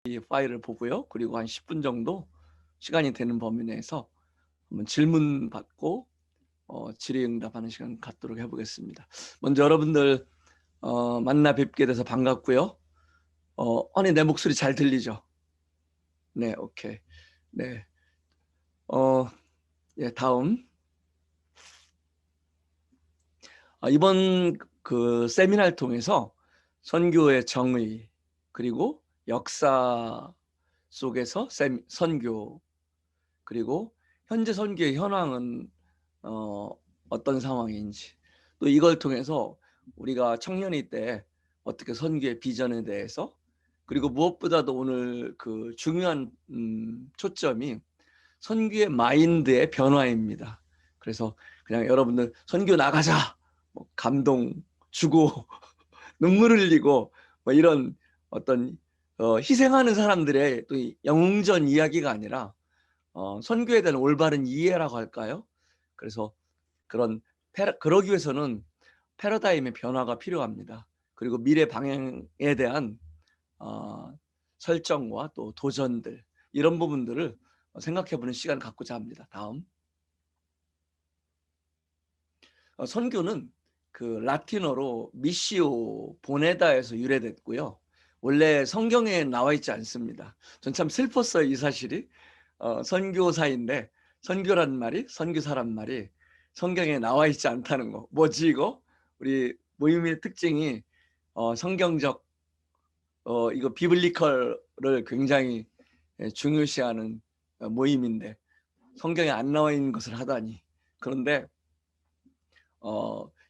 이 파일을 보고요. 그리고 한 10분 정도 시간이 되는 범위 내에서 한번 질문 받고 질의응답하는 시간 갖도록 해보겠습니다. 먼저 여러분들 만나 뵙게 돼서 반갑고요. 아니 내 목소리 잘 들리죠? 네, 오케이. 네, 예, 다음 이번 그 세미나를 통해서 선교의 정의 그리고 역사 속에서 선교 그리고 현재 선교의 현황은 어떤 상황인지 또 이걸 통해서 우리가 청년이 때 어떻게 선교의 비전에 대해서 그리고 무엇보다도 오늘 그 중요한 초점이 선교의 마인드의 변화입니다. 그래서 그냥 여러분들 선교 나가자 뭐 감동 주고 눈물 흘리고 뭐 이런 어떤 희생하는 사람들의 또 영웅전 이야기가 아니라 선교에 대한 올바른 이해라고 할까요? 그래서 그러기 위해서는 패러다임의 변화가 필요합니다. 그리고 미래 방향에 대한 설정과 또 도전들 이런 부분들을 생각해보는 시간을 갖고자 합니다. 다음 선교는 그 라틴어로 미시오 보네다에서 유래됐고요. 원래 성경에 나와 있지 않습니다. 전 참 슬펐어요, 이 사실이. 선교사인데 선교란 말이 선교사란 말이 성경에 나와 있지 않다는 거. 뭐지 이거? 우리 모임의 특징이 성경적 이거 비블리컬을 굉장히 중요시하는 모임인데 성경에 안 나와 있는 것을 하다니. 그런데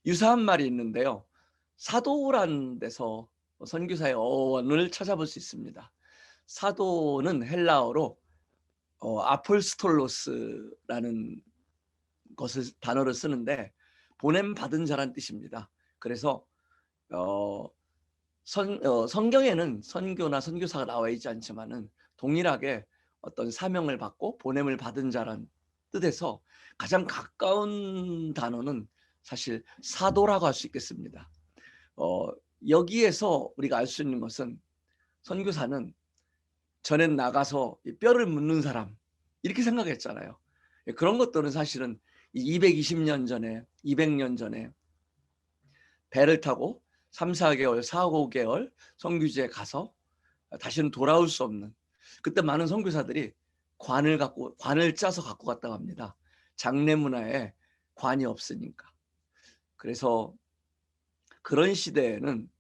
유사한 말이 있는데요. 사도란 데서 선교사의 어원을 찾아볼 수 있습니다. 사도는 헬라어로 아폴스톨로스라는 단어를 쓰는데 보냄 받은 자란 뜻입니다. 그래서 성경에는 선교나 선교사가 나와 있지 않지만은 동일하게 어떤 사명을 받고 보냄을 받은 자란 뜻에서 가장 가까운 단어는 사실 사도라고 할 수 있겠습니다. 여기에서 우리가 알 수 있는 것은 선교사는 전에 나가서 뼈를 묻는 사람 이렇게 생각했잖아요. 그런 것들은 사실은 220년 전에 200년 전에 배를 타고 3, 4개월, 4, 5개월 선교지에 가서 다시는 돌아올 수 없는 그때 많은 선교사들이 관을 짜서 갖고 갔다고 합니다. 장례 문화에 관이 없으니까. 그래서 그런 시대에는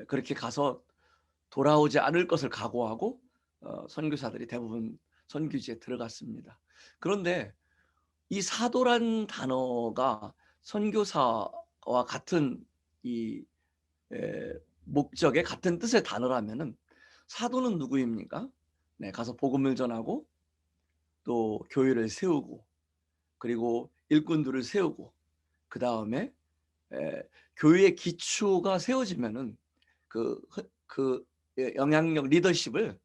그렇게 가서 돌아오지 않을 것을 각오하고 선교사들이 대부분 선교지에 들어갔습니다. 그런데 이 사도란 단어가 선교사와 같은 이 목적의 같은 뜻의 단어라면은 사도는 누구입니까? 네, 가서 복음을 전하고 또 교회를 세우고 그리고 일꾼들을 세우고 그 다음에 교회의 기초가 세워지면은 그 영향력 리더십을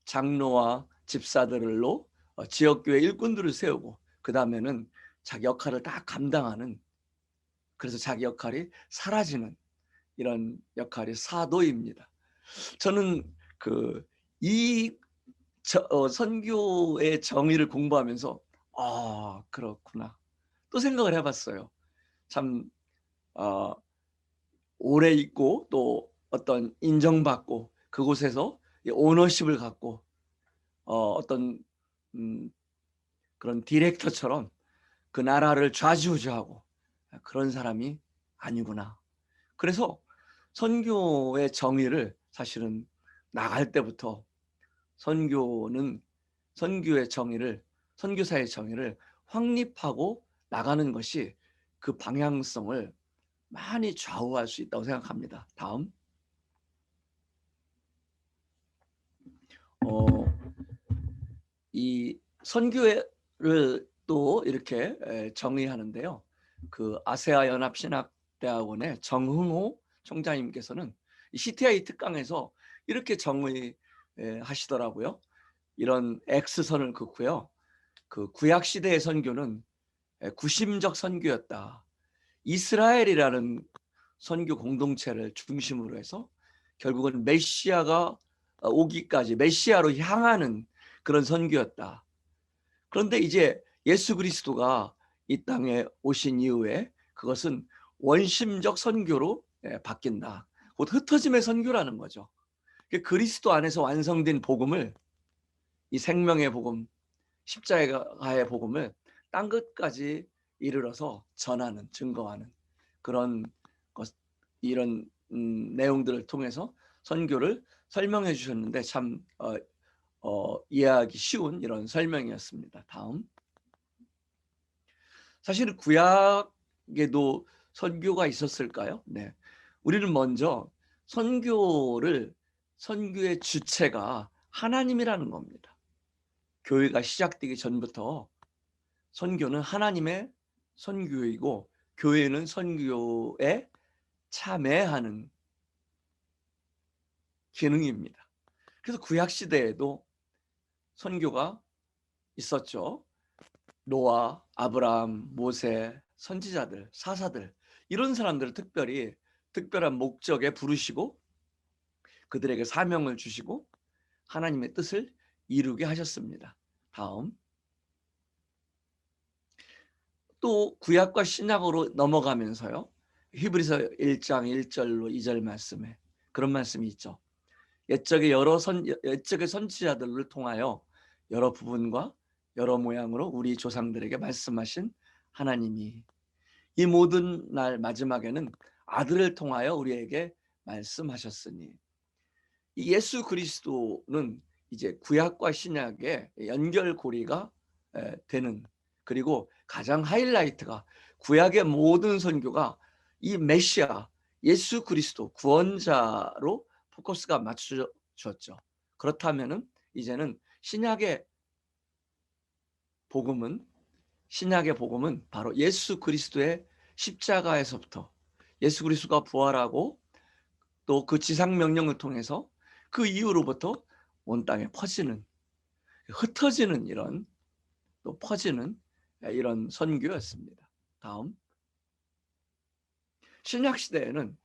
장로와 집사들로 지역교회 일꾼들을 세우고 그 다음에는 자기 역할을 다 감당하는 그래서 자기 역할이 사라지는 이런 역할이 사도입니다. 저는 이 선교의 정의를 공부하면서 그렇구나 또 생각을 해봤어요. 참 오래 있고 또 어떤 인정받고 그곳에서 오너십을 갖고 어떤 그런 디렉터처럼 그 나라를 좌지우지하고 그런 사람이 아니구나. 그래서 선교의 정의를 사실은 나갈 때부터 선교의 정의를 선교사의 정의를 확립하고 나가는 것이 그 방향성을 많이 좌우할 수 있다고 생각합니다. 다음 이 선교를 또 이렇게 정의하는데요. 그 아세아 연합신학대학원의 정흥호 총장님께서는 CTI 특강에서 이렇게 정의하시더라고요. 이런 X선을 긋고요. 그 구약 시대의 선교는 구심적 선교였다. 이스라엘이라는 선교 공동체를 중심으로 해서 결국은 메시아가 오기까지 메시아로 향하는 그런 선교였다. 그런데 이제 예수 그리스도가 이 땅에 오신 이후에 그것은 원심적 선교로 바뀐다. 곧 흩어짐의 선교라는 거죠. 그리스도 안에서 완성된 복음을, 이 생명의 복음, 십자가의 복음을 땅 끝까지 이르러서 전하는, 증거하는 그런 것, 이런 내용들을 통해서 선교를 설명해 주셨는데 참 이해하기 쉬운 이런 설명이었습니다. 다음. 사실은 구약에도 선교가 있었을까요? 네. 우리는 먼저 선교의 주체가 하나님이라는 겁니다. 교회가 시작되기 전부터 선교는 하나님의 선교이고 교회는 선교에 참여하는 기능입니다. 그래서 구약 시대에도 선교가 있었죠. 노아, 아브라함, 모세, 선지자들, 사사들, 이런 사람들을 특별한 목적에 부르시고 그들에게 사명을 주시고 하나님의 뜻을 이루게 하셨습니다. 다음. 또 구약과 신약으로 넘어가면서요. 히브리서 1장 1절로 2절 말씀에 그런 말씀이 있죠. 옛적의 선지자들을 통하여 여러 부분과 여러 모양으로 우리 조상들에게 말씀하신 하나님이 이 모든 날 마지막에는 아들을 통하여 우리에게 말씀하셨으니, 이 예수 그리스도는 이제 구약과 신약의 연결고리가 되는, 그리고 가장 하이라이트가 구약의 모든 선교가 이 메시아 예수 그리스도 구원자로 포커스가 맞춰졌죠. 그렇다면은 이제는 신약의 복음은 바로 예수 그리스도의 십자가에서부터 예수 그리스도가 부활하고 또 그 지상 명령을 통해서 그 이후로부터 온 땅에 퍼지는, 흩어지는 이런, 또 퍼지는 이런 선교였습니다. 다음. 신약 시대에는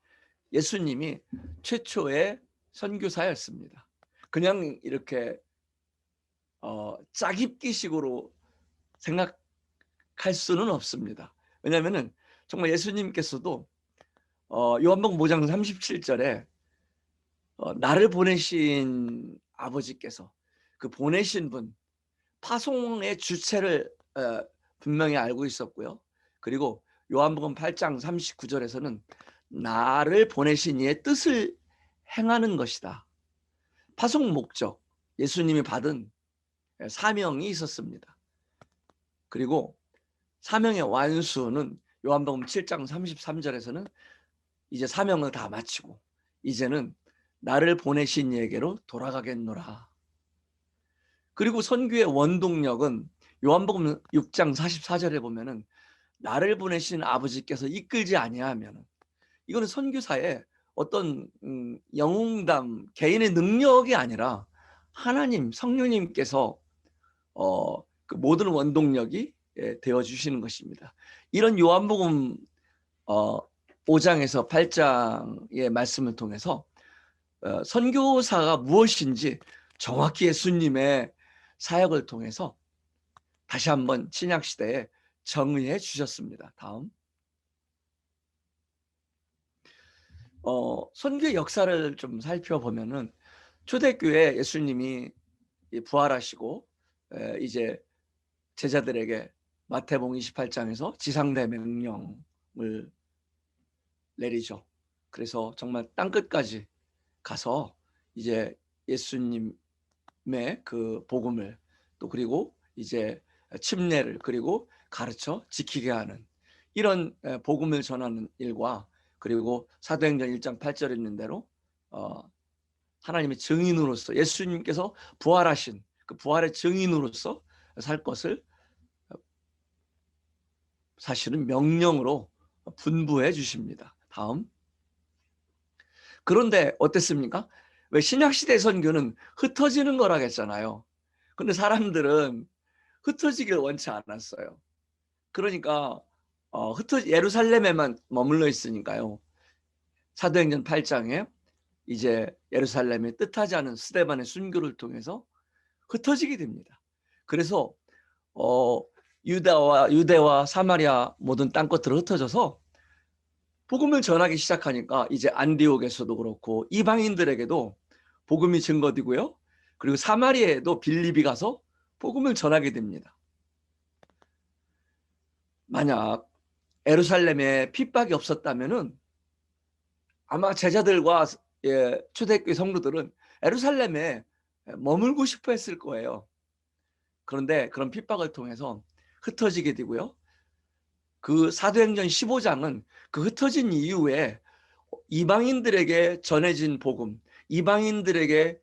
예수님이 최초의 선교사였습니다. 그냥 이렇게 짜깁기식으로 생각할 수는 없습니다. 왜냐하면 정말 예수님께서도 요한복음 5장 37절에 나를 보내신 아버지께서, 그 보내신 분, 파송의 주체를 분명히 알고 있었고요. 그리고 요한복음 8장 39절에서는 나를 보내신 이의 뜻을 행하는 것이다. 파송 목적, 예수님이 받은 사명이 있었습니다. 그리고 사명의 완수는 요한복음 7장 33절에서는 이제 사명을 다 마치고 이제는 나를 보내신 이에게로 돌아가겠노라. 그리고 선교의 원동력은 요한복음 6장 44절에 보면은 나를 보내신 아버지께서 이끌지 아니하면, 이거는 선교사의 어떤 영웅담, 개인의 능력이 아니라 하나님 성령님께서 그 모든 원동력이 되어 주시는 것입니다. 이런 요한복음 5장에서 8장의 말씀을 통해서 선교사가 무엇인지 정확히 예수님의 사역을 통해서 다시 한번 신약 시대에 정의해 주셨습니다. 다음. 선교의 역사를 좀 살펴보면은 초대교회 예수님이 부활하시고 이제 제자들에게 마태복음 28장에서 지상대 명령을 내리죠. 그래서 정말 땅끝까지 가서 이제 예수님의 그 복음을, 또 그리고 이제 침례를, 그리고 가르쳐 지키게 하는 이런 복음을 전하는 일과, 그리고 사도행전 1장 8절에 있는 대로 하나님의 증인으로서 예수님께서 부활하신 그 부활의 증인으로서 살 것을 사실은 명령으로 분부해 주십니다. 다음. 그런데 어땠습니까? 왜 신약시대 선교는 흩어지는 거라 했잖아요. 근데 사람들은 흩어지길 원치 않았어요. 그러니까 예루살렘에만 머물러 있으니까요. 사도행전 8장에 이제 예루살렘에 뜻하지 않은 스데반의 순교를 통해서 흩어지게 됩니다. 그래서 유대와 사마리아 모든 땅끝으로 흩어져서 복음을 전하기 시작하니까 이제 안디옥에서도 그렇고 이방인들에게도 복음이 증거되고요. 그리고 사마리아에도 빌립이 가서 복음을 전하게 됩니다. 만약 예루살렘에 핍박이 없었다면은 아마 제자들과 초대교회 성도들은 예루살렘에 머물고 싶어 했을 거예요. 그런데 그런 핍박을 통해서 흩어지게 되고요. 그 사도행전 15장은 그 흩어진 이후에 이방인들에게 전해진 복음, 이방인들에게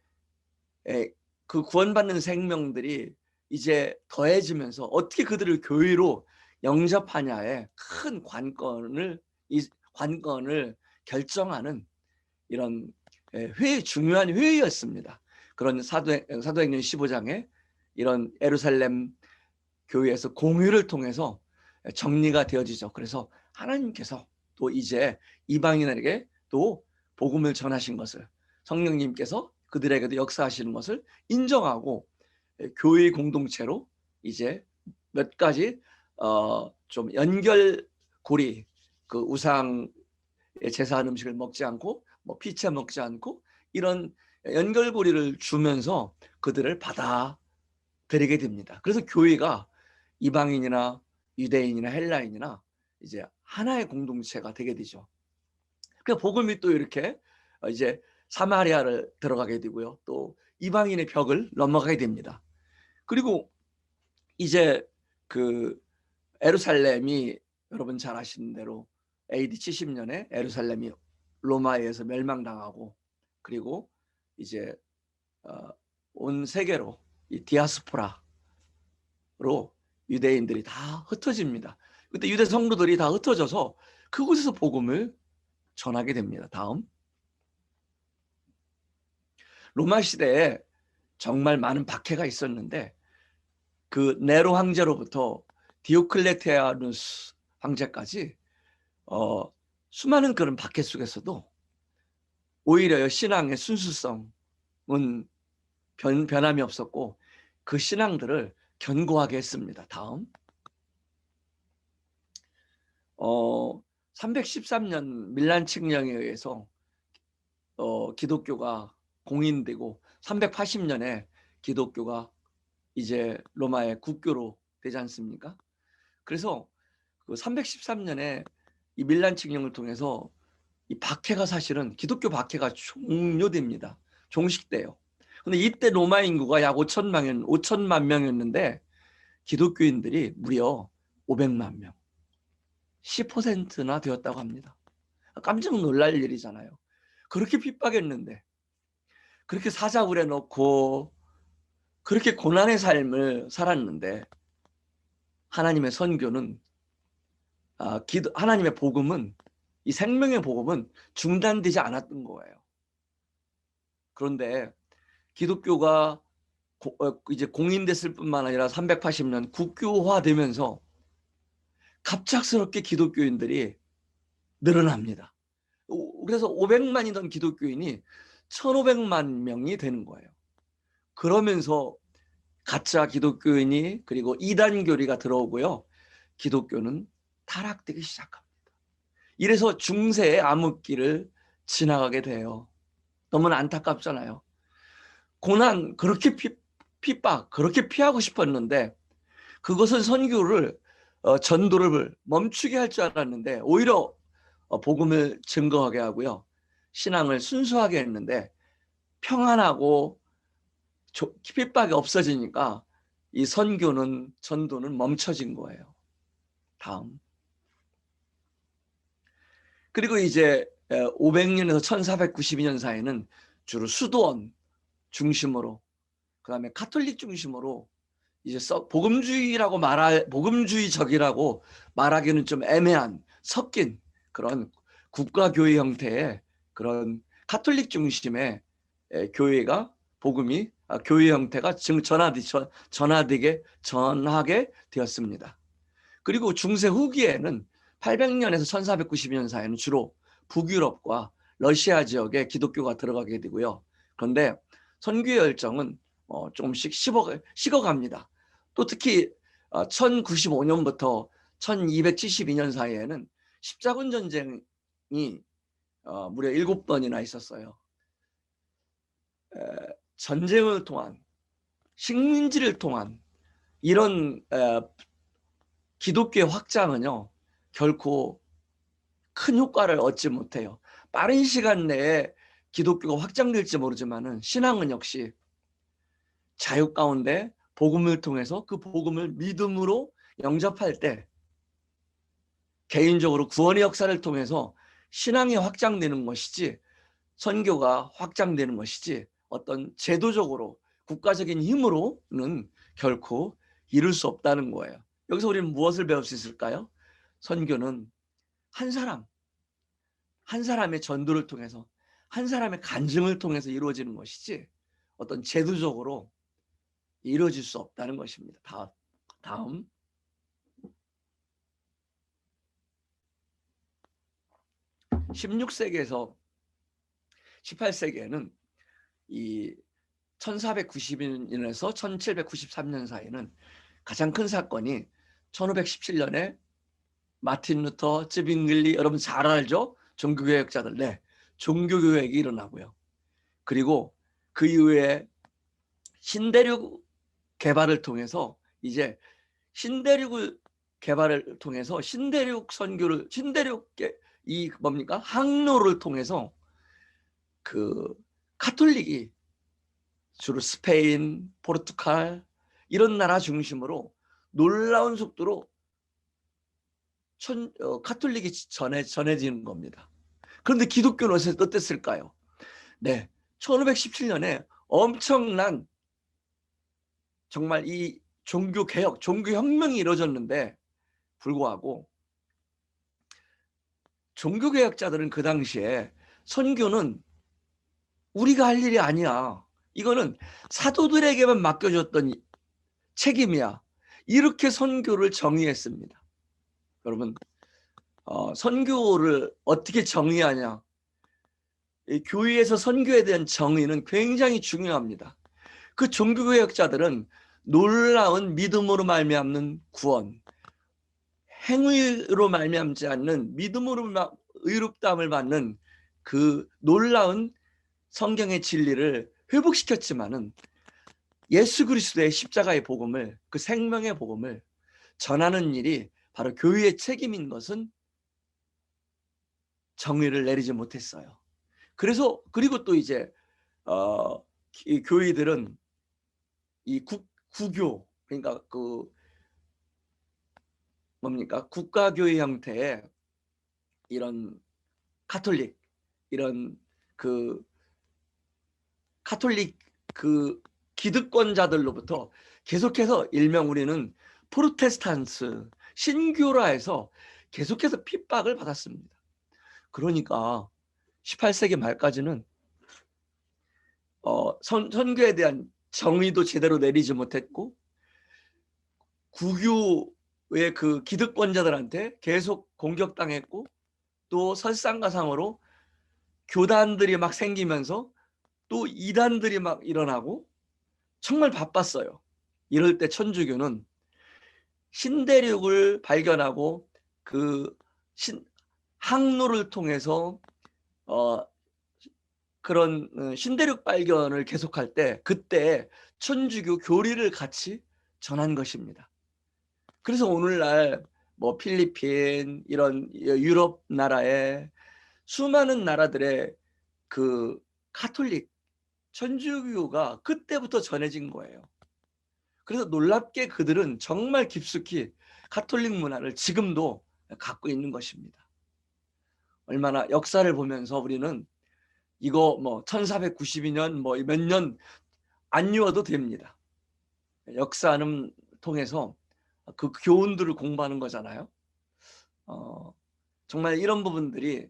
그 구원받는 생명들이 이제 더해지면서 어떻게 그들을 교회로 영접하냐에 큰 관건을 결정하는 이런 중요한 회의였습니다. 그런 사도행전 15장에 이런 예루살렘 교회에서 공유를 통해서 정리가 되어지죠. 그래서 하나님께서 또 이제 이방인에게 또 복음을 전하신 것을, 성령님께서 그들에게도 역사하시는 것을 인정하고 교회 공동체로 이제 몇 가지 좀 연결고리, 그 우상 제사한 음식을 먹지 않고 뭐 피채 먹지 않고 이런 연결고리를 주면서 그들을 받아들이게 됩니다. 그래서 교회가 이방인이나 유대인이나 헬라인이나 이제 하나의 공동체가 되게 되죠. 그 복음이 또 이렇게 이제 사마리아를 들어가게 되고요. 또 이방인의 벽을 넘어가게 됩니다. 그리고 이제 그 예루살렘이 여러분 잘 아시는 대로 AD 70년에 예루살렘이 로마에 의해서 멸망당하고 그리고 이제 온 세계로 이 디아스포라로 유대인들이 다 흩어집니다. 그때 유대 성도들이 다 흩어져서 그곳에서 복음을 전하게 됩니다. 다음, 로마 시대에 정말 많은 박해가 있었는데 그 네로 황제로부터 디오클레티아누스 황제까지 수많은 그런 박해 속에서도 오히려 신앙의 순수성은 변함이 없었고 그 신앙들을 견고하게 했습니다. 다음, 313년 밀란 칙령에 의해서 기독교가 공인되고 380년에 기독교가 이제 로마의 국교로 되지 않습니까? 그래서 그 313년에 이 밀란 칙령을 통해서 이 박해가 사실은 기독교 박해가 종료됩니다. 종식돼요. 근데 이때 로마 인구가 약 5천만 명이었는데 기독교인들이 무려 500만 명, 10%나 되었다고 합니다. 깜짝 놀랄 일이잖아요. 그렇게 핍박했는데, 그렇게 사자굴에 넣고 그렇게 고난의 삶을 살았는데 하나님의 선교는 하나님의 복음은, 이 생명의 복음은 중단되지 않았던 거예요. 그런데 기독교가 이제 공인됐을 뿐만 아니라 380년 국교화되면서 갑작스럽게 기독교인들이 늘어납니다. 그래서 500만이던 기독교인이 1500만 명이 되는 거예요. 그러면서 가짜 기독교인이 그리고 이단 교리가 들어오고요. 기독교는 타락되기 시작합니다. 이래서 중세의 암흑기를 지나가게 돼요. 너무나 안타깝잖아요. 고난 그렇게 핍박 그렇게 피하고 싶었는데 그것은 선교를 전도를 멈추게 할 줄 알았는데 오히려 복음을 증거하게 하고요. 신앙을 순수하게 했는데 평안하고 핍박이 없어지니까 이 전도는 멈춰진 거예요. 다음. 그리고 이제 500년에서 1492년 사이는 주로 수도원 중심으로, 그다음에 가톨릭 중심으로 이제 복음주의적이라고 말하기는 좀 애매한 섞인 그런 국가교회 형태의 그런 가톨릭 중심의 교회가 교회 형태가 전하게 되었습니다. 그리고 중세 후기에는 800년에서 1492년 사이는 주로 북유럽과 러시아 지역에 기독교가 들어가게 되고요. 그런데 선교의 열정은 조금씩 식어갑니다. 또 특히 1095년부터 1272년 사이에는 십자군 전쟁이 무려 7번이나 있었어요. 전쟁을 통한, 식민지를 통한 이런 기독교의 확장은요, 결코 큰 효과를 얻지 못해요. 빠른 시간 내에 기독교가 확장될지 모르지만은 신앙은 역시 자유 가운데 복음을 통해서 그 복음을 믿음으로 영접할 때 개인적으로 구원의 역사를 통해서 신앙이 확장되는 것이지, 선교가 확장되는 것이지, 어떤 제도적으로 국가적인 힘으로는 결코 이룰 수 없다는 거예요. 여기서 우리는 무엇을 배울 수 있을까요? 선교는 한 사람의 전도를 통해서, 한 사람의 간증을 통해서 이루어지는 것이지 어떤 제도적으로 이루어질 수 없다는 것입니다. 다음 16세기에서 18세기에는 이 1490년에서 1793년 사이는 가장 큰 사건이 1517년에 마틴 루터, 쯔빙글리, 여러분 잘 알죠? 종교개혁자들. 네, 종교개혁이 일어나고요. 그리고 그 이후에 신대륙 개발을 통해서 이제 신대륙을 개발을 통해서 신대륙 선교를, 이 뭡니까? 항로를 통해서 그 카톨릭이 주로 스페인, 포르투갈 이런 나라 중심으로 놀라운 속도로 카톨릭이 전해지는 겁니다. 그런데 기독교는 어땠을까요? 네, 1517년에 엄청난 정말 이 종교개혁, 종교혁명이 이루어졌는데 불구하고 종교개혁자들은 그 당시에 선교는 우리가 할 일이 아니야, 이거는 사도들에게만 맡겨줬던 책임이야, 이렇게 선교를 정의했습니다. 여러분, 선교를 어떻게 정의하냐? 교회에서 선교에 대한 정의는 굉장히 중요합니다. 그 종교개혁자들은 놀라운 믿음으로 말미암는 구원, 행위로 말미암지 않는 믿음으로 의롭다함을 받는 그 놀라운 성경의 진리를 회복시켰지만은 예수 그리스도의 십자가의 복음을, 그 생명의 복음을 전하는 일이 바로 교회의 책임인 것은 정의를 내리지 못했어요. 그래서 그리고 또 이제 이 교회들은 이 국교, 그러니까 그 뭡니까, 국가교회 형태의 이런 카톨릭, 이런 그 카톨릭 그 기득권자들로부터 계속해서 일명 우리는 프로테스탄트, 신교라해서 계속해서 핍박을 받았습니다. 그러니까 18세기 말까지는 선교에 대한 정의도 제대로 내리지 못했고, 구교의 그 기득권자들한테 계속 공격당했고, 또 설상가상으로 교단들이 막 생기면서 또 이단들이 막 일어나고 정말 바빴어요. 이럴 때 천주교는 신대륙을 발견하고 그 항로를 통해서 그런 신대륙 발견을 계속할 때, 그때 천주교 교리를 같이 전한 것입니다. 그래서 오늘날 뭐 필리핀 이런 유럽 나라의 수많은 나라들의 그 카톨릭 천주교가 그때부터 전해진 거예요. 그래서 놀랍게 그들은 정말 깊숙이 카톨릭 문화를 지금도 갖고 있는 것입니다. 얼마나 역사를 보면서 우리는 이거 뭐 1492년 뭐 몇 년 안 유어도 됩니다. 역사는 통해서 그 교훈들을 공부하는 거잖아요. 정말 이런 부분들이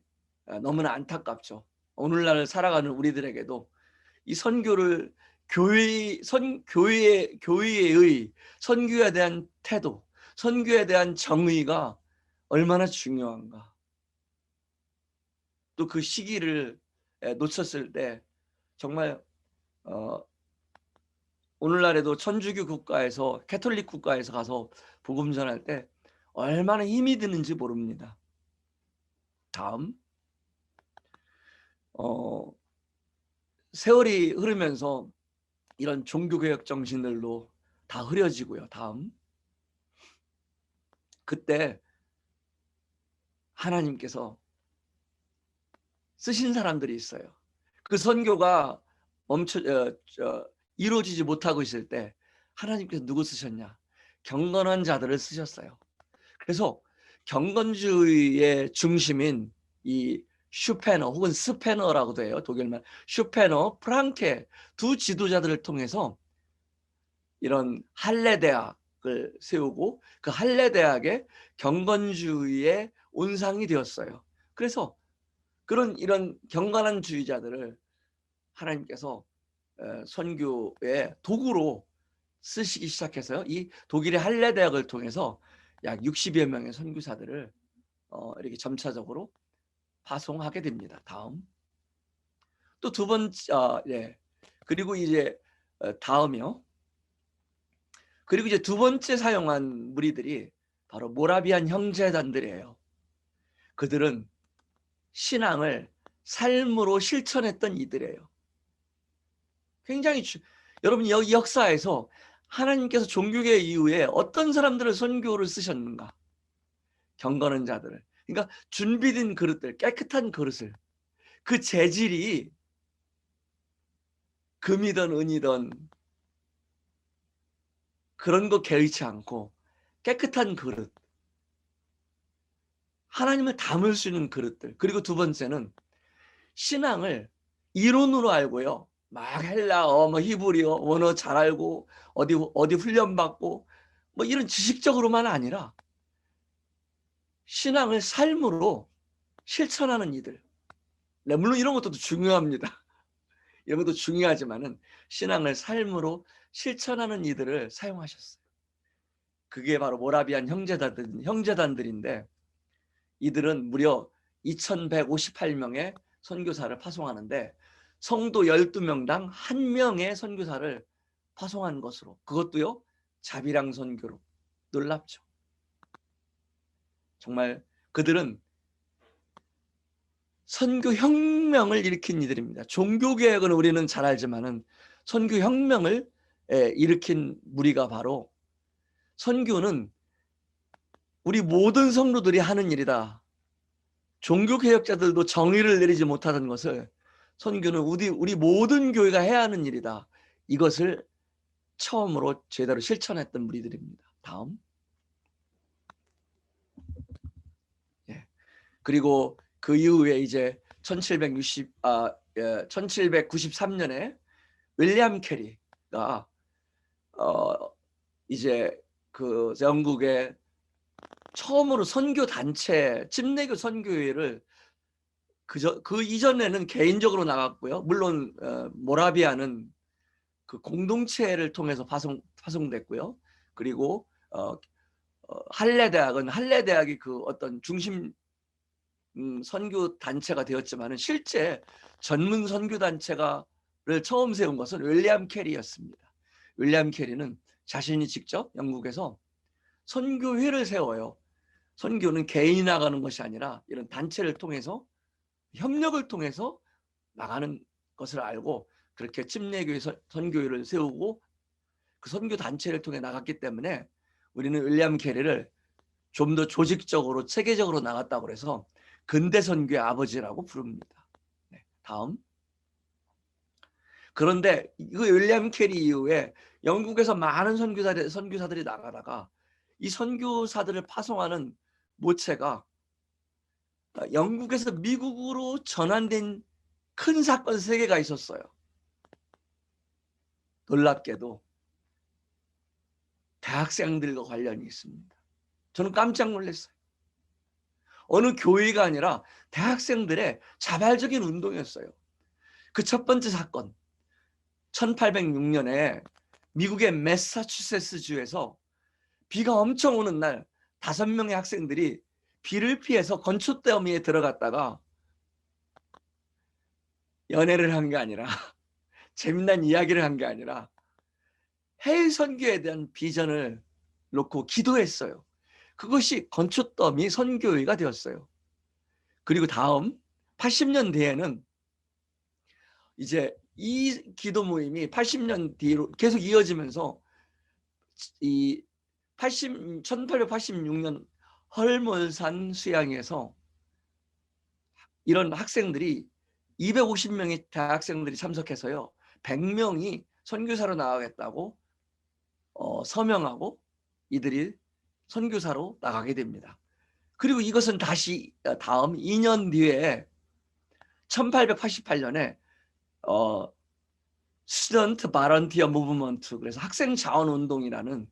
너무나 안타깝죠. 오늘날 살아가는 우리들에게도 이 선교를 교회의 선교에 대한 태도, 선교에 대한 정의가 얼마나 중요한가. 또 그 시기를 놓쳤을 때 정말 오늘날에도 천주교 국가에서 캐톨릭 국가에서 가서 복음 전할 때 얼마나 힘이 드는지 모릅니다. 다음 세월이 흐르면서 이런 종교개혁 정신들로 다 흐려지고요. 다음 그때 하나님께서 쓰신 사람들이 있어요. 그 선교가 이루어지지 못하고 있을 때 하나님께서 누구 쓰셨냐? 경건한 자들을 쓰셨어요. 그래서 경건주의의 중심인 이 슈페너 혹은 스페너라고도 해요. 독일말 슈페너, 프랑케 두 지도자들을 통해서 이런 할례 대학을 세우고 그 할례 대학의 경건주의의 온상이 되었어요. 그래서 이런 경건한 주의자들을 하나님께서 선교의 도구로 쓰시기 시작해서요. 이 독일의 할례 대학을 통해서 약 60여 명의 선교사들을 이렇게 점차적으로 파송하게 됩니다. 다음 또 두 번째 그리고 이제 다음이요. 그리고 이제 두 번째 사용한 무리들이 바로 모라비안 형제단들이에요. 그들은 신앙을 삶으로 실천했던 이들이에요. 굉장히 여러분 여기 역사에서 하나님께서 종교개혁 이후에 어떤 사람들을 선교를 쓰셨는가? 경건한 자들을. 그러니까 준비된 그릇들, 깨끗한 그릇을 그 재질이 금이든 은이든 그런 거 개의치 않고 깨끗한 그릇, 하나님을 담을 수 있는 그릇들. 그리고 두 번째는 신앙을 이론으로 알고요. 막 헬라어, 뭐 히브리어, 원어 잘 알고 어디 훈련 받고 뭐 이런 지식적으로만 아니라 신앙을 삶으로 실천하는 이들. 네, 물론 이런 것도 중요합니다. 이런 것도 중요하지만은 신앙을 삶으로 실천하는 이들을 사용하셨어요. 그게 바로 모라비안 형제단들인데 이들은 무려 2158명의 선교사를 파송하는데 성도 12명당 1명의 선교사를 파송한 것으로, 그것도요 자비랑 선교로. 놀랍죠. 정말 그들은 선교혁명을 일으킨 이들입니다. 종교개혁은 우리는 잘 알지만은 선교혁명을 일으킨 무리가 바로, 선교는 우리 모든 성도들이 하는 일이다. 종교개혁자들도 정의를 내리지 못하던 것을 선교는 우리 모든 교회가 해야 하는 일이다. 이것을 처음으로 제대로 실천했던 무리들입니다. 다음. 그리고 그 이후에 이제 1793년에 윌리엄 캐리가 이제 그 영국의 처음으로 선교 단체 침례교 선교회를 그 이전에는 개인적으로 나갔고요. 물론 모라비아는 그 공동체를 통해서 파송됐고요. 그리고 할례 대학이 그 어떤 중심 선교 단체가 되었지만은 실제 전문 선교 단체가를 처음 세운 것은 윌리엄 캐리였습니다. 윌리엄 캐리는 자신이 직접 영국에서 선교회를 세워요. 선교는 개인이 나가는 것이 아니라 이런 단체를 통해서 협력을 통해서 나가는 것을 알고 그렇게 침례교회 선교회를 세우고 그 선교 단체를 통해 나갔기 때문에 우리는 윌리엄 캐리를 좀 더 조직적으로 체계적으로 나갔다고 해서 근대 선교의 아버지라고 부릅니다. 네, 다음. 그런데 그 윌리엄 캐리 이후에 영국에서 많은 선교사들이 나가다가 이 선교사들을 파송하는 모체가 영국에서 미국으로 전환된 큰 사건 3개가 있었어요. 놀랍게도 대학생들과 관련이 있습니다. 저는 깜짝 놀랐어요. 어느 교회가 아니라 대학생들의 자발적인 운동이었어요. 그 첫 번째 사건, 1806년에 미국의 매사추세츠주에서 비가 엄청 오는 날 5명의 학생들이 비를 피해서 건초더미에 들어갔다가 연애를 한 게 아니라 재미난 이야기를 한 게 아니라 해외 선교에 대한 비전을 놓고 기도했어요. 그것이 건초더미 선교회가 되었어요. 그리고 다음 80년 뒤에는 이제 이 기도 모임이 80년 뒤로 계속 이어지면서 이 1886년 헐몬산 수양에서 이런 학생들이 250명의 대학생들이 참석해서요. 100명이 선교사로 나가겠다고 서명하고 이들이 선교사로 나가게 됩니다. 그리고 이것은 다시 다음 2년 뒤에 1888년에 스튜던트 바런티어 무브먼트, 그래서 학생 자원 운동이라는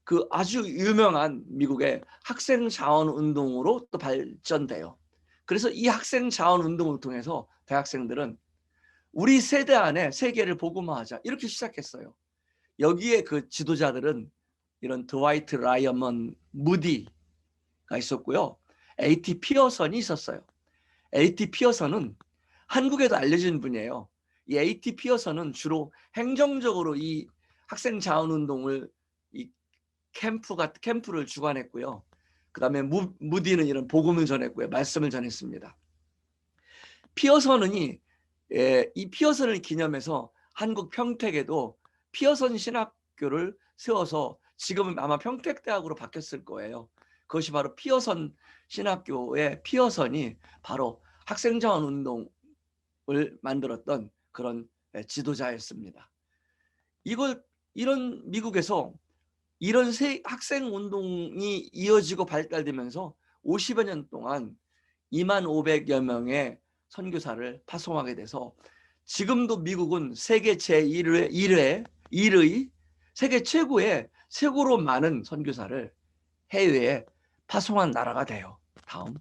그 아주 유명한 미국의 학생 자원 운동으로 또 발전돼요. 그래서 이 학생 자원 운동을 통해서 대학생들은 우리 세대 안에 세계를 복음화하자 이렇게 시작했어요. 여기에 그 지도자들은 이런 드와이트 라이언먼 무디가 있었고요. A.T. 피어선이 있었어요. A.T. 피어선은 한국에도 알려진 분이에요. 이 A.T. 피어선은 주로 행정적으로 이 학생 자원 운동을 이 캠프를 주관했고요. 그 다음에 무디는 이런 복음을 전했고요. 말씀을 전했습니다. 피어선이 이 피어선을 기념해서 한국 평택에도 피어선 신학교를 세워서 지금은 아마 평택대학으로 바뀌었을 거예요. 그것이 바로 피어선 신학교의 피어선이 바로 학생자원 운동을 만들었던 그런 지도자였습니다. 이런 미국에서 이런 학생 운동이 이어지고 발달되면서 50여 년 동안 25,000여 명의 선교사를 파송하게 돼서 지금도 미국은 세계 제1의 세계 최고로 많은 선교사를 해외에 파송한 나라가 돼요. 다음.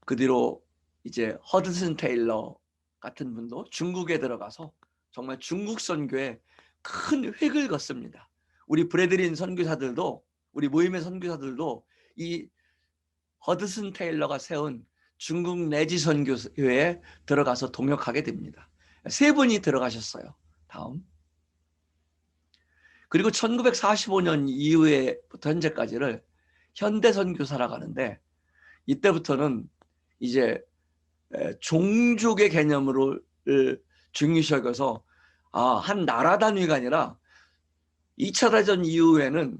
그 뒤로 이제 허드슨 테일러 같은 분도 중국에 들어가서 정말 중국 선교에 큰 획을 걷습니다. 우리 브래드린 선교사들도, 우리 모임의 선교사들도 이 허드슨 테일러가 세운 중국 내지 선교회에 들어가서 동역하게 됩니다. 3분이 들어가셨어요. 다음. 그리고 1945년 이후에부터 현재까지를 현대 선교사라고 하는데, 이때부터는 이제 종족의 개념을 중요시 여겨서 한 나라 단위가 아니라 2차 대전 이후에는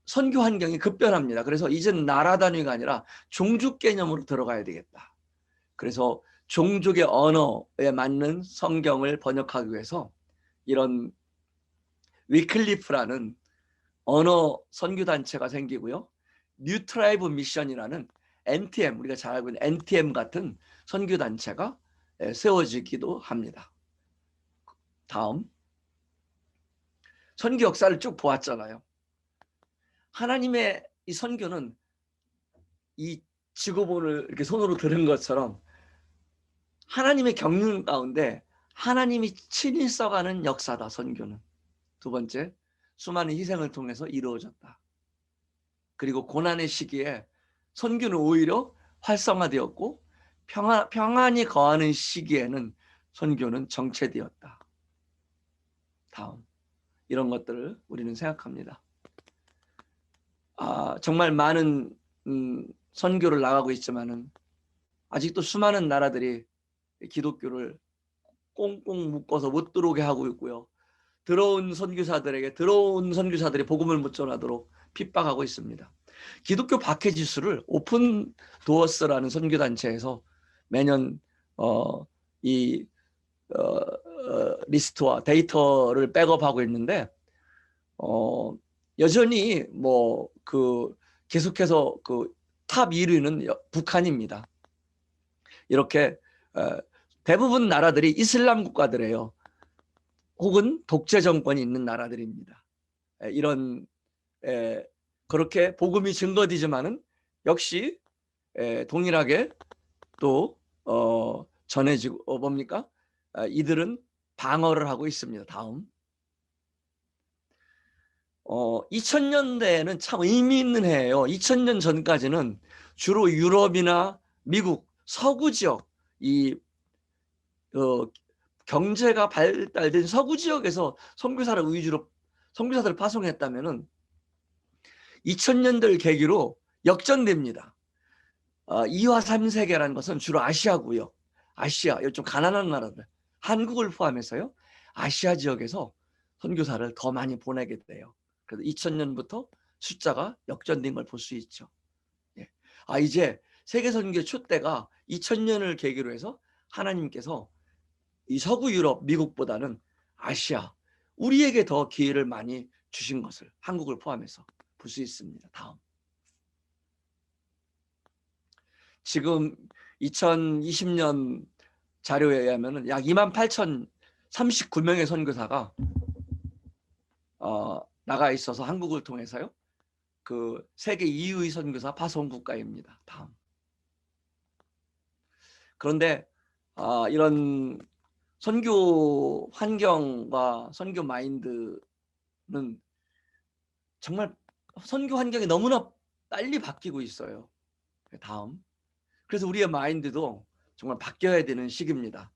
선교 환경이 급변합니다. 그래서 이제는 나라 단위가 아니라 종족 개념으로 들어가야 되겠다. 그래서 종족의 언어에 맞는 성경을 번역하기 위해서 이런 위클리프라는 언어 선교 단체가 생기고요. 뉴 트라이브 미션이라는 NTM, 우리가 잘 알고 있는 NTM 같은 선교 단체가 세워지기도 합니다. 다음. 선교 역사를 쭉 보았잖아요. 하나님의 이 선교는 이 지구본을 이렇게 손으로 들은 것처럼 하나님의 경륜 가운데 하나님이 친히 써가는 역사다. 선교는. 두 번째, 수많은 희생을 통해서 이루어졌다. 그리고 고난의 시기에 선교는 오히려 활성화되었고 평안이 거하는 시기에는 선교는 정체되었다. 다음. 이런 것들을 우리는 생각합니다. 정말 많은 선교를 나가고 있지만은 아직도 수많은 나라들이 기독교를 꽁꽁 묶어서 못 들어오게 하고 있고요. 들어온 선교사들이 복음을 못 전하도록 핍박하고 있습니다. 기독교 박해 지수를 오픈 도어스라는 선교단체에서 매년 리스트와 데이터를 백업하고 있는데 여전히 계속해서 탑 1위는 북한입니다. 이렇게 대부분 나라들이 이슬람 국가들이에요. 혹은 독재 정권이 있는 나라들입니다. 그렇게 복음이 증거되지만은 역시 동일하게 또 전해지고 뭡니까? 이들은 방어를 하고 있습니다. 다음. 2000년대에는 참 의미 있는 해예요. 2000년 전까지는 주로 유럽이나 미국 서구 지역, 이 경제가 발달된 서구 지역에서 선교사를 위주로 선교사들을 파송했다면은 2000년대를 계기로 역전됩니다. 2화 3세계라는 것은 주로 아시아고요. 아시아, 좀 가난한 나라들, 한국을 포함해서요. 아시아 지역에서 선교사를 더 많이 보내게 돼요. 그래서 2000년부터 숫자가 역전된 걸 볼 수 있죠. 예. 이제 세계 선교 초대가 2000년을 계기로 해서 하나님께서 이 서구 유럽, 미국보다는 아시아, 우리에게 더 기회를 많이 주신 것을 한국을 포함해서 볼 수 있습니다. 다음. 지금 2020년 자료에 의하면 약 28,039명의 선교사가 나가 있어서 한국을 통해서요. 그 세계 2위의 선교사 파송 국가입니다. 다음. 그런데 이런 선교 환경과 선교 마인드는 정말 선교 환경이 너무나 빨리 바뀌고 있어요. 다음. 그래서 우리의 마인드도 정말 바뀌어야 되는 시기입니다.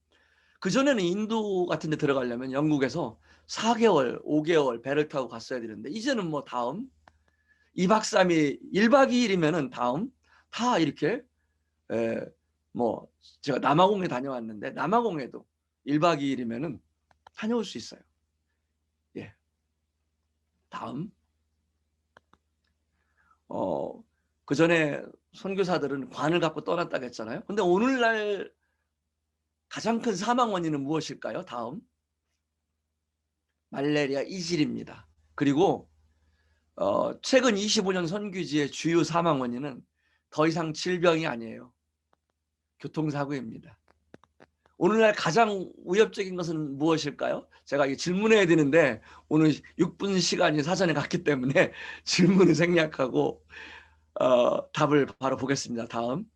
그전에는 인도 같은 데 들어가려면 영국에서 4개월, 5개월 배를 타고 갔어야 되는데 이제는 뭐 다음 2박 3일, 1박 2일이면은 다음 다 이렇게 뭐 제가 남아공에 다녀왔는데 남아공에도 1박 2일이면은 다녀올 수 있어요. 예. 다음. 그 전에 선교사들은 관을 갖고 떠났다고 했잖아요. 근데 오늘날 가장 큰 사망 원인은 무엇일까요? 다음. 말레리아 이질입니다. 그리고 최근 25년 선교지의 주요 사망 원인은 더 이상 질병이 아니에요. 교통사고입니다. 오늘날 가장 위협적인 것은 무엇일까요? 제가 질문해야 되는데 오늘 6분 시간이 사전에 갔기 때문에 질문을 생략하고 답을 바로 보겠습니다. 다음.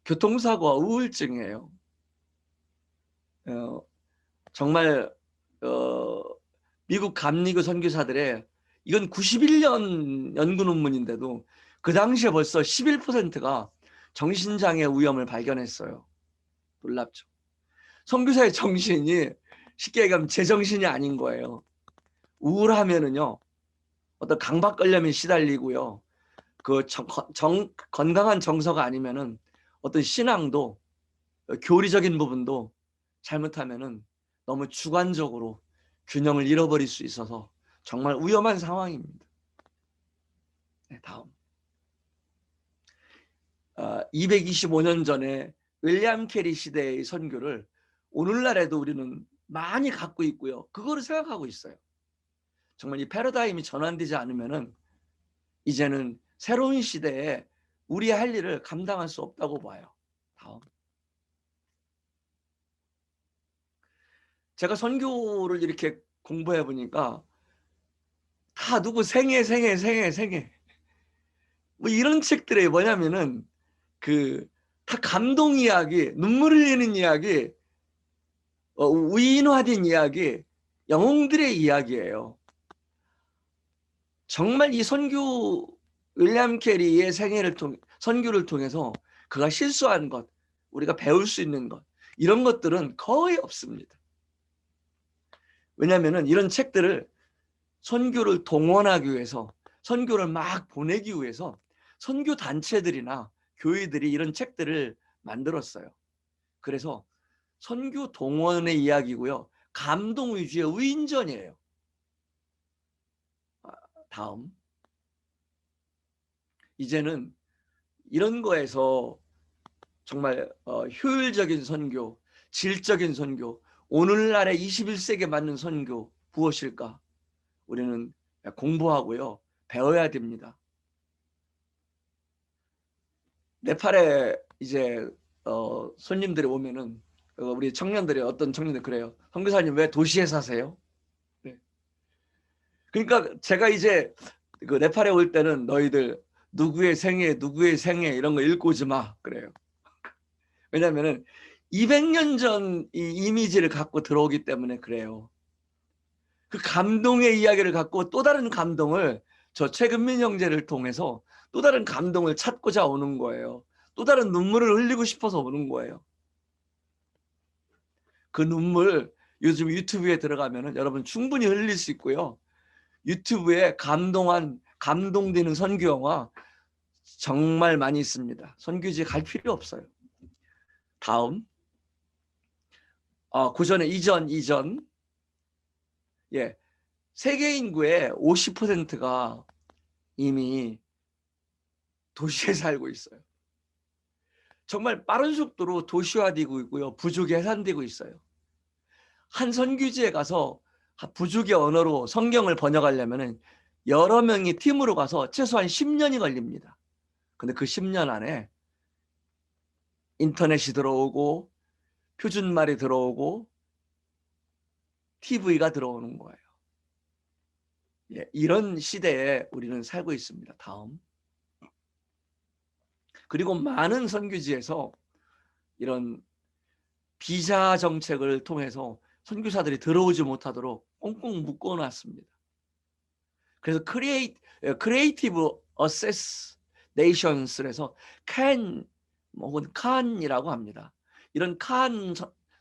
교통사고와 우울증이에요. 정말 미국 감리교 선교사들의 이건 91년 연구 논문인데도 그 당시에 벌써 11%가 정신장애 위험을 발견했어요. 놀랍죠. 선교사의 정신이 쉽게 얘기하면 제정신이 아닌 거예요. 우울하면은요 어떤 강박관념에 시달리고요. 그 건강한 정서가 아니면은 어떤 신앙도 교리적인 부분도 잘못하면은 너무 주관적으로 균형을 잃어버릴 수 있어서 정말 위험한 상황입니다. 네, 다음. 225년 전에 윌리엄 캐리 시대의 선교를 오늘날에도 우리는 많이 갖고 있고요. 그거를 생각하고 있어요. 정말 이 패러다임이 전환되지 않으면은 이제는 새로운 시대에 우리의 할 일을 감당할 수 없다고 봐요. 다음. 제가 선교를 이렇게 공부해 보니까 다 누구 생애 뭐 이런 책들이 뭐냐면은 다 감동 이야기, 눈물 흘리는 이야기, 위인화된 이야기, 영웅들의 이야기예요. 정말 이 선교 윌리엄 캐리의 선교를 통해서 그가 실수한 것, 우리가 배울 수 있는 것, 이런 것들은 거의 없습니다. 왜냐하면 이런 책들을 선교를 동원하기 위해서, 선교를 막 보내기 위해서 선교 단체들이나 교회들이 이런 책들을 만들었어요. 그래서 선교 동원의 이야기고요. 감동 위주의 위인전이에요. 다음. 이제는 이런 거에서 정말 효율적인 선교, 질적인 선교, 오늘날의 21세기에 맞는 선교 무엇일까? 우리는 공부하고요. 배워야 됩니다. 네팔에 이제 손님들이 오면은 우리 청년들이 어떤 청년들 그래요. 선교사님 왜 도시에 사세요? 네. 그러니까 제가 이제 그 네팔에 올 때는 너희들 누구의 생애 이런 거 읽고 오지 마 그래요. 왜냐하면은 200년 전 이 이미지를 갖고 들어오기 때문에 그래요. 그 감동의 이야기를 갖고 또 다른 감동을 저 최근민 형제를 통해서 또 다른 감동을 찾고자 오는 거예요. 또 다른 눈물을 흘리고 싶어서 오는 거예요. 그 눈물 요즘 유튜브에 들어가면은 여러분 충분히 흘릴 수 있고요. 유튜브에 감동되는 선교 영화 정말 많이 있습니다. 선교지에 갈 필요 없어요. 다음, 그 전에 이전, 예, 세계 인구의 50%가 이미 도시에 살고 있어요. 정말 빠른 속도로 도시화되고 있고요. 부족이 해산되고 있어요. 한 선교지에 가서 부족의 언어로 성경을 번역하려면 여러 명이 팀으로 가서 최소한 10년이 걸립니다. 근데 그 10년 안에 인터넷이 들어오고 표준말이 들어오고 TV가 들어오는 거예요. 예, 이런 시대에 우리는 살고 있습니다. 다음. 그리고 많은 선교지에서 이런 비자 정책을 통해서 선교사들이 들어오지 못하도록 꽁꽁 묶어놨습니다. 그래서 크리에이티브 어세스네이션스에서 혹은 칸이라고 합니다. 이런 칸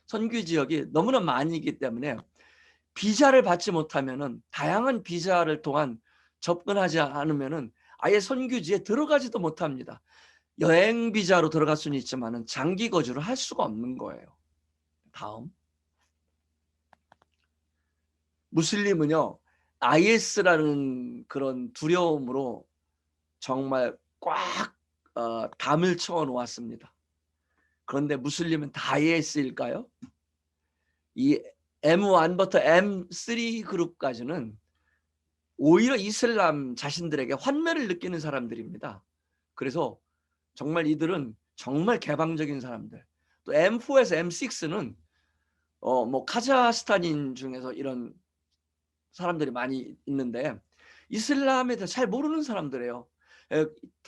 선교 지역이 너무나 많이 있기 때문에 비자를 받지 못하면은 다양한 비자를 통한 접근하지 않으면은 아예 선교지에 들어가지도 못합니다. 여행 비자로 들어갈 수는 있지만은 장기 거주를 할 수가 없는 거예요. 다음. 무슬림은요, IS라는 그런 두려움으로 정말 꽉 담을 채워 놓았습니다. 그런데 무슬림은 다 IS일까요? 이 M1부터 M3 그룹까지는 오히려 이슬람 자신들에게 환멸을 느끼는 사람들입니다. 그래서 정말 이들은 정말 개방적인 사람들. 또 M4에서 M6는 뭐 카자흐스탄인 중에서 이런 사람들이 많이 있는데 이슬람에 대해 잘 모르는 사람들이에요.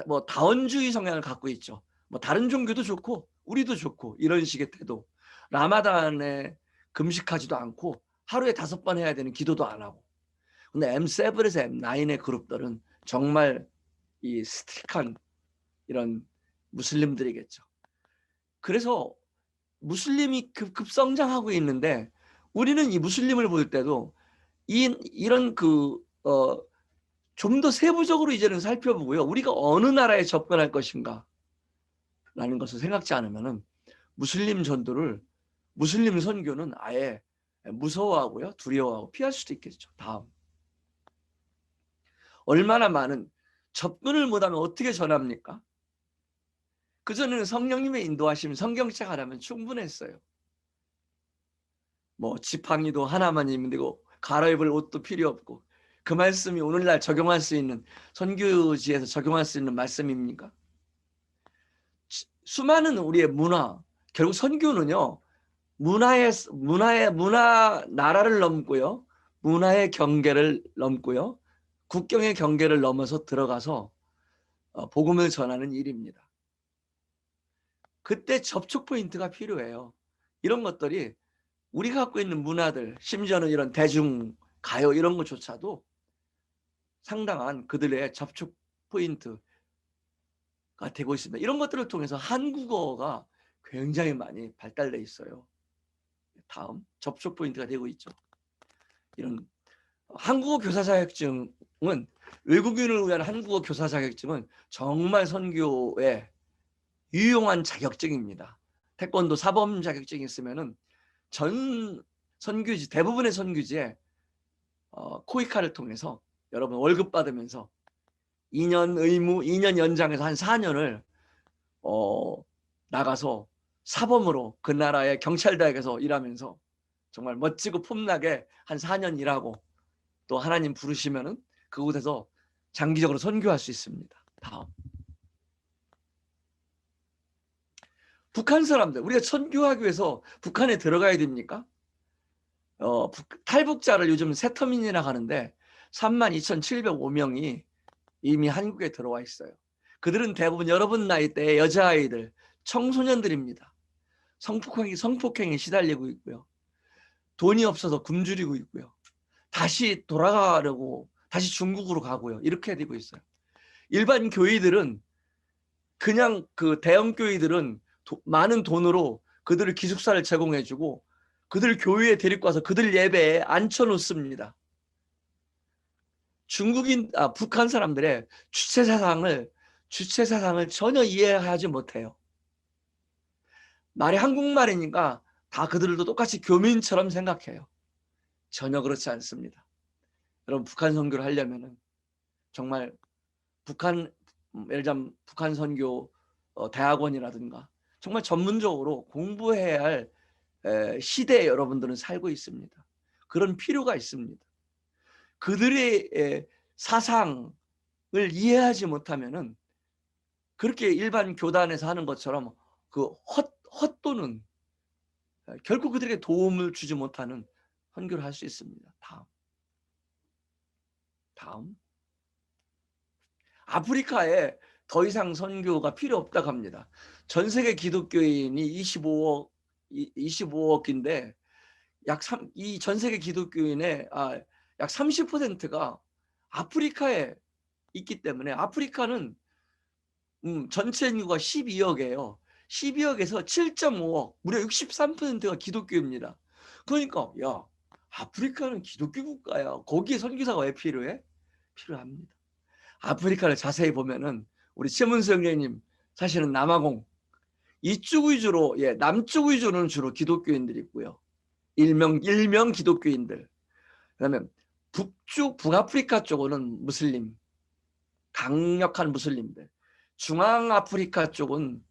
뭐 다원주의 성향을 갖고 있죠. 뭐 다른 종교도 좋고 우리도 좋고 이런 식의 태도. 라마단에 금식하지도 않고 하루에 5번 해야 되는 기도도 안 하고. 근데 M7에서 M9의 그룹들은 정말 이 스틱한 이런 무슬림들이겠죠. 그래서 무슬림이 급성장하고 있는데 우리는 이 무슬림을 볼 때도 이런 좀 더 세부적으로 이제는 살펴보고요. 우리가 어느 나라에 접근할 것인가 라는 것을 생각지 않으면은 무슬림 선교는 아예 무서워하고요. 두려워하고 피할 수도 있겠죠. 다음. 얼마나 많은 접근을 못하면 어떻게 전합니까? 그전에는 성령님의 인도하심 성경책 하나면 충분했어요. 뭐 지팡이도 하나만 입으면 되고 갈아입을 옷도 필요 없고 그 말씀이 오늘날 적용할 수 있는 선교지에서 적용할 수 있는 말씀입니까? 수많은 우리의 문화, 결국 선교는요. 문화 나라를 넘고요. 문화의 경계를 넘고요. 국경의 경계를 넘어서 들어가서 복음을 전하는 일입니다. 그때 접촉 포인트가 필요해요. 이런 것들이 우리가 갖고 있는 문화들, 심지어는 이런 대중 가요 이런 것조차도 상당한 그들의 접촉 포인트가 되고 있습니다. 이런 것들을 통해서 한국어가 굉장히 많이 발달돼 있어요. 다음 접촉 포인트가 되고 있죠. 이런 한국어 교사 자격증은 외국인을 위한 한국어 교사 자격증은 정말 선교에 유용한 자격증입니다. 태권도 사범 자격증이 있으면은 전 선교지 대부분의 선교지에 코이카를 통해서 여러분 월급 받으면서 2년 의무, 2년 연장해서 한 4년을 나가서 사범으로 그 나라의 경찰대학에서 일하면서 정말 멋지고 폼나게 한 4년 일하고 또 하나님 부르시면은 그곳에서 장기적으로 선교할 수 있습니다. 다음. 북한 사람들, 우리가 선교하기 위해서 북한에 들어가야 됩니까? 탈북자를 요즘 세터민이라고 하는데 32,705명이 이미 한국에 들어와 있어요. 그들은 대부분 여러분 나이대의 여자아이들, 청소년들입니다. 성폭행에 시달리고 있고요. 돈이 없어서 굶주리고 있고요. 다시 돌아가려고 다시 중국으로 가고요. 이렇게 되고 있어요. 일반 교회들은 그냥 그 대형 교회들은 많은 돈으로 그들을 기숙사를 제공해주고 그들 교회에 데리고 와서 그들 예배에 앉혀놓습니다. 북한 사람들의 주체 사상을 전혀 이해하지 못해요. 말이 한국말이니까 다 그들도 똑같이 교민처럼 생각해요. 전혀 그렇지 않습니다. 여러분, 북한 선교를 하려면은 정말 예를 들면 북한 선교 대학원이라든가 정말 전문적으로 공부해야 할 시대에 여러분들은 살고 있습니다. 그런 필요가 있습니다. 그들의 사상을 이해하지 못하면은 그렇게 일반 교단에서 하는 것처럼 그 헛도는 결국 그들에게 도움을 주지 못하는 선교를 할 수 있습니다. 다음. 아프리카에 더 이상 선교가 필요 없다고 합니다. 전 세계 기독교인이 25억인데 이 전 세계 기독교인의 약 30%가 아프리카에 있기 때문에 아프리카는 전체 인구가 12억이에요. 12억에서 7.5억, 무려 63%가 기독교입니다. 그러니까 야, 아프리카는 기독교 국가야. 거기에 선교사가 왜 필요해? 필요합니다. 아프리카를 자세히 보면은 우리 최문수 형제님 사실은 남아공 이쪽 위주로, 남쪽 위주로는 주로 기독교인들이 있고요. 일명 기독교인들. 그다음에 북아프리카 쪽은 무슬림, 강력한 무슬림들. 중앙아프리카 쪽은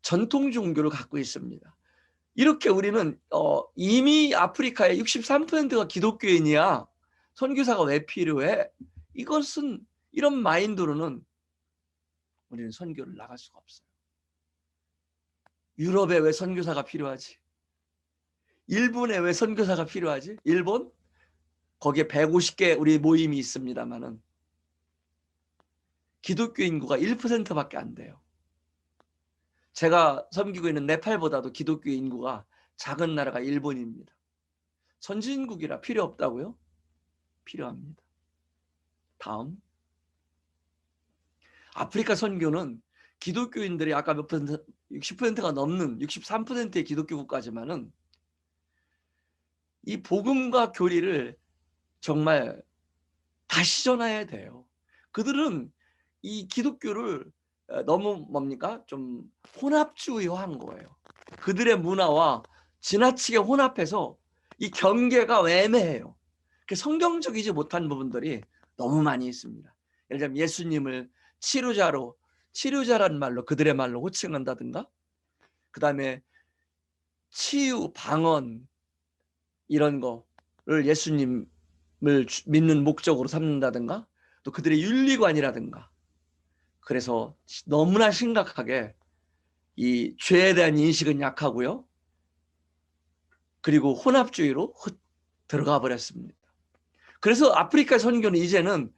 전통 종교를 갖고 있습니다. 이렇게 우리는 이미 아프리카의 63%가 기독교인이야. 선교사가 왜 필요해? 이런 마인드로는 우리는 선교를 나갈 수가 없어요. 유럽에 왜 선교사가 필요하지? 일본에 왜 선교사가 필요하지? 일본? 거기에 150개 우리 모임이 있습니다만은 기독교 인구가 1%밖에 안 돼요. 제가 섬기고 있는 네팔보다도 기독교 인구가 작은 나라가 일본입니다. 선진국이라 필요 없다고요? 필요합니다. 다음. 아프리카 선교는 기독교인들이 아까 몇 퍼센트, 60%가 넘는 63%의 기독교 국가지만은 이 복음과 교리를 정말 다시 전해야 돼요. 그들은 이 기독교를 너무 좀 혼합주의화한 거예요. 그들의 문화와 지나치게 혼합해서 이 경계가 애매해요. 성경적이지 못한 부분들이 너무 많이 있습니다. 예를 들면 예수님을 치료자라는 말로 그들의 말로 호칭한다든가, 그 다음에 치유, 방언 이런 거를 예수님을 믿는 목적으로 삼는다든가, 또 그들의 윤리관이라든가. 그래서 너무나 심각하게 이 죄에 대한 인식은 약하고요. 그리고 혼합주의로 들어가 버렸습니다. 그래서 아프리카 선교는 이제는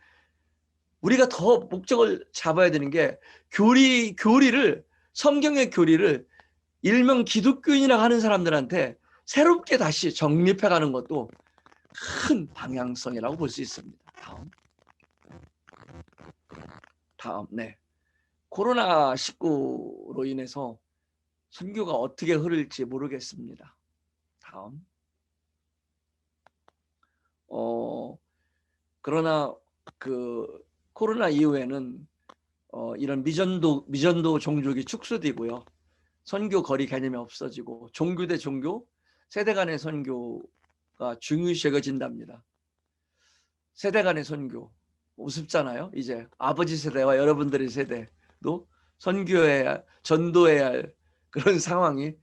우리가 더 목적을 잡아야 되는 게 성경의 교리를 일명 기독교인이라고 하는 사람들한테 새롭게 다시 정립해가는 것도 큰 방향성이라고 볼 수 있습니다. 다음. 네. 코로나19로 인해서 선교가 어떻게 흐를지 모르겠습니다. 다음. 그러나 그 코로나 이후에는 이런 미전도 종족이 축소되고요. 선교 거리 개념이 없어지고 종교 대 종교, 세대 간의 선교가 중요시 여겨진답니다. 세대 간의 선교 우습잖아요. 이제 아버지 세대와 여러분들의 세대도 전도해야 할 그런 상황이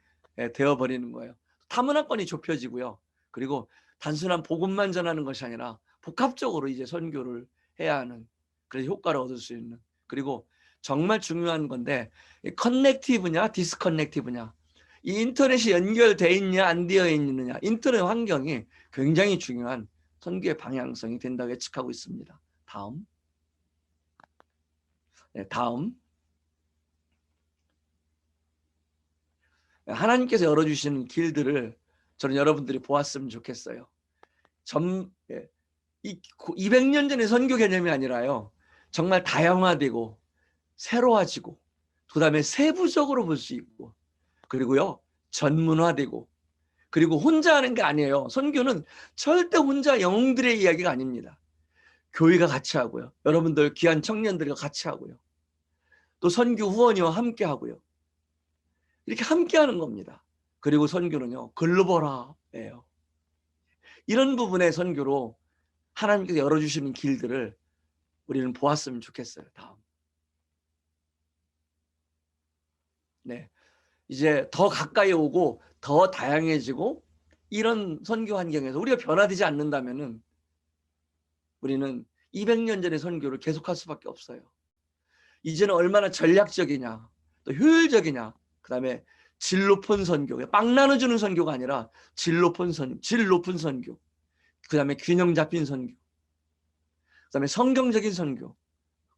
되어버리는 거예요. 타문화권이 좁혀지고요. 그리고 단순한 복음만 전하는 것이 아니라 복합적으로 이제 선교를 해야 하는, 그래서 효과를 얻을 수 있는, 그리고 정말 중요한 건데 커넥티브냐 디스커넥티브냐, 이 인터넷이 연결돼 있냐 안 되어 있느냐, 인터넷 환경이 굉장히 중요한 선교의 방향성이 된다고 예측하고 있습니다. 다음. 하나님께서 열어주시는 길들을 저는 여러분들이 보았으면 좋겠어요. 200년 전의 선교 개념이 아니라요, 정말 다양화되고 새로워지고 그다음에 세부적으로 볼 수 있고, 그리고요 전문화되고, 그리고 혼자 하는 게 아니에요. 선교는 절대 혼자 영웅들의 이야기가 아닙니다. 교회가 같이 하고요. 여러분들 귀한 청년들과 같이 하고요. 또 선교 후원이와 함께 하고요. 이렇게 함께 하는 겁니다. 그리고 선교는요 글로벌화예요. 이런 부분의 선교로 하나님께서 열어주시는 길들을 우리는 보았으면 좋겠어요. 다음. 네. 이제 더 가까이 오고 더 다양해지고 이런 선교 환경에서 우리가 변화되지 않는다면은 우리는 200년 전의 선교를 계속할 수밖에 없어요. 이제는 얼마나 전략적이냐, 또 효율적이냐, 그다음에 질 높은 선교, 빵 나눠주는 선교가 아니라 질 높은 선교, 그다음에 균형 잡힌 선교, 그다음에 성경적인 선교,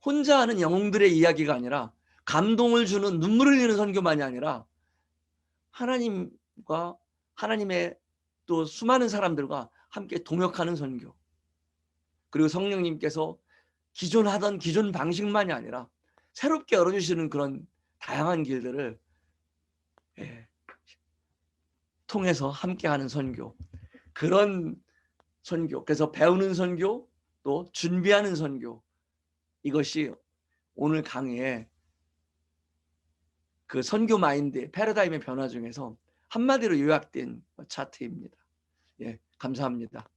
혼자 하는 영웅들의 이야기가 아니라 감동을 주는 눈물을 흘리는 선교만이 아니라 하나님과 하나님의 또 수많은 사람들과 함께 동역하는 선교, 그리고 성령님께서 기존 방식만이 아니라 새롭게 열어주시는 그런 다양한 길들을 통해서 함께하는 선교, 그런 선교, 그래서 배우는 선교, 또 준비하는 선교, 이것이 오늘 강의의 그 선교 마인드 패러다임의 변화 중에서 한마디로 요약된 차트입니다. 예, 감사합니다.